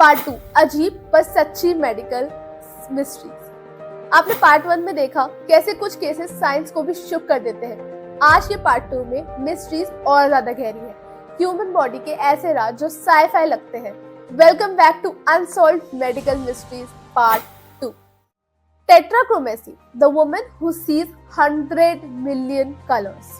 Part 2 अजीब पर सच्ची मेडिकल मिस्ट्रीज। आपने पार्ट 1 में देखा कैसे कुछ केसेस साइंस को भी शुक कर देते हैं। आज के पार्ट 2 में मिस्ट्रीज और ज्यादा गहरी है। ह्यूमन बॉडी के ऐसे राज जो साइ-फाई लगते हैं। Welcome back to unsolved medical mysteries part 2। Tetrachromacy, the woman who sees 100 million colours.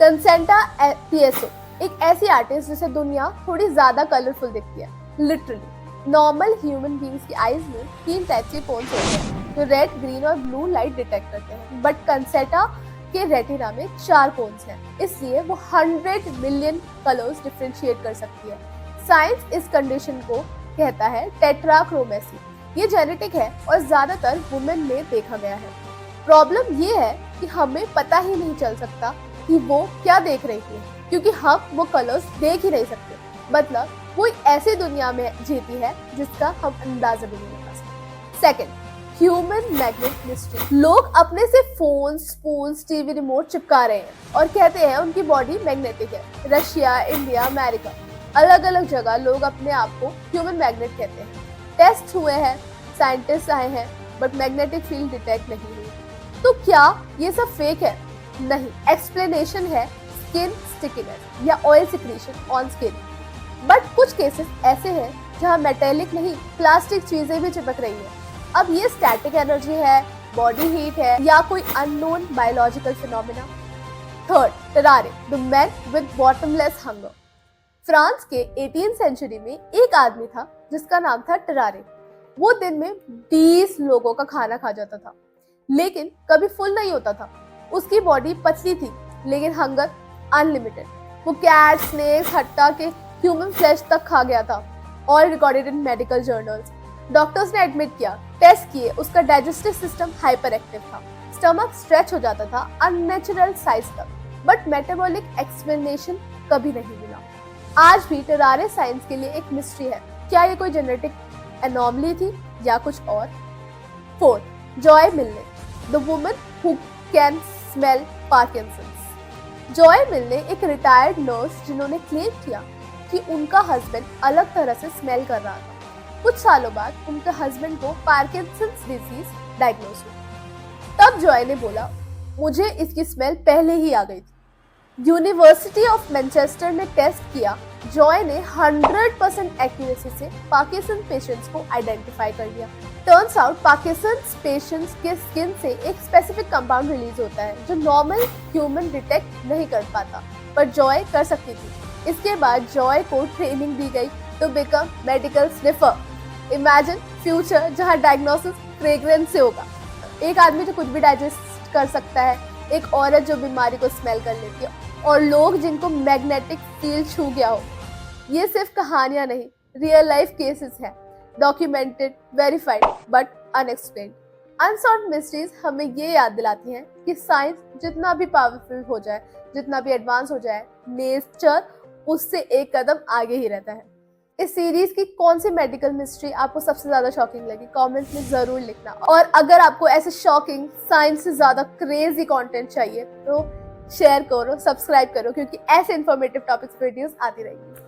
Concetta पीएसओ एक ऐसी आर्टिस्ट जिसे दुनिया थोड़ी ज्यादा कलरफुल दिखती है। लिटरली नॉर्मल ह्यूमन बीइंग्स की आईज में 3 टाइप के कोन्स होते हैं जो रेड, ग्रीन और ब्लू लाइट डिटेक्ट करते हैं, बट कंसेटा के रेटिना में 4 कोन्स हैं, इसलिए वो 100 मिलियन कलर्स डिफरेंशिएट कर सकती है। साइंस इस कंडीशन को कहता है टेट्राक्रोमेसी। ये जेनेटिक है और ज्यादातर वुमेन में देखा गया है। प्रॉब्लम ये है कि हमें पता ही नहीं चल सकता कि वो क्या देख रही थी, क्योंकि हम वो कलर्स देख ही नहीं सकते। मतलब वो ऐसी दुनिया में जीती है जिसका हम अंदाजा भी नहीं लगा सकते। Second, human magnet mystery. लोग अपने से फोन, स्पून्स, टीवी रिमोट चिपका रहे हैं और कहते हैं उनकी बॉडी मैग्नेटिक है। रशिया, इंडिया, अमेरिका, अलग अलग जगह लोग अपने आप को ह्यूमन मैग्नेट कहते हैं। टेस्ट हुए हैं, साइंटिस्ट आए हैं, बट मैग्नेटिक फील्ड डिटेक्ट नहीं हुई। तो क्या ये सब फेक है? नहीं, एक्सप्लेनेशन है स्किन स्टिकीनेस या oil secretion on skin. But कुछ केसेस ऐसे हैं जहां मेटेलिक नहीं, प्लास्टिक चीजें भी चिपक रही है। अब ये स्टैटिक एनर्जी है, बॉडी हीट है या कोई unknown biological phenomena. Third, Tarrare, the man with bottomless hunger. France के 18th सेंचुरी में एक आदमी था जिसका नाम था टेरारे। वो दिन में 20 लोगों का खाना खा जाता था, लेकिन कभी फुल नहीं होता था। उसकी बॉडी पतली थी, लेकिन हंगर अनलिमिटेड। वो कैट, स्नेक्स, हट्टा के ह्यूमन फ्लैश तक खा गया था। All recorded in medical journals. Doctors ने एडमिट किया, टेस्ट किए, उसका डाइजेस्टिव सिस्टम हाइपर एक्टिव था, स्टमक स्ट्रेच हो जाता था अननेचुरल साइज तक, बट मेटाबॉलिक एक्सप्लेनेशन कभी नहीं मिला। आज भी टेरारे साइंस के लिए एक मिस्ट्री है। क्या ये कोई जेनेटिक एनॉमली थी या कुछ और? फोर्थ, जॉय मिलने, the woman who can smell Parkinson's. Joy मिलने एक रिटायर्ड नर्स जिन्होंने क्लेम किया कि उनका हस्बैंड अलग तरह से स्मेल कर रहा था। कुछ सालों बाद उनके हस्बैंड को पार्किंसंस डिजीज डायग्नोज हुई। तब जॉय ने बोला, मुझे इसकी स्मेल पहले ही आ गई थी। यूनिवर्सिटी ऑफ मैनचेस्टर ने टेस्ट किया। जॉय ने 100% एक्यूरेसी से पार्किंसन पेशेंट्स को आइडेंटिफाई कर लिया। टर्न्स आउट पार्किंसंस पेशेंट्स के स्किन से एक स्पेसिफिक कंपाउंड रिलीज होता है जो नॉर्मल ह्यूमन डिटेक्ट नहीं कर पाता, पर जॉय कर सकती थी। इसके बाद जॉय को ट्रेनिंग दी गई to become medical sniffer. Imagine future जहां डायग्नोसिस फ्रेग्रेंस से होगा। एक आदमी जो कुछ भी डाइजेस्ट कर सकता है, एक औरत जो बीमारी को स्मेल कर लेती है, और लोग जिनको मैग्नेटिक फील्ड छू गया हो। ये सिर्फ कहानियां नहीं, रियल लाइफ केसेस हैं, documented, verified but unexplained. Unsolved mysteries हमें ये याद दिलाती हैं कि साइंस जितना भी पावरफुल हो जाए, जितना भी एडवांस हो जाए, नेचर उससे एक कदम आगे ही रहता है। इस सीरीज की कौन सी मेडिकल मिस्ट्री आपको सबसे ज्यादा शॉकिंग लगी? कमेंट्स में जरूर लिखना। और अगर आपको ऐसे शॉकिंग, साइंस से ज्यादा क्रेजी कंटेंट चाहिए तो शेयर करो, सब्सक्राइब करो, क्योंकि ऐसे इंफॉर्मेटिव टॉपिक्स वीडियोस आती रहेंगी।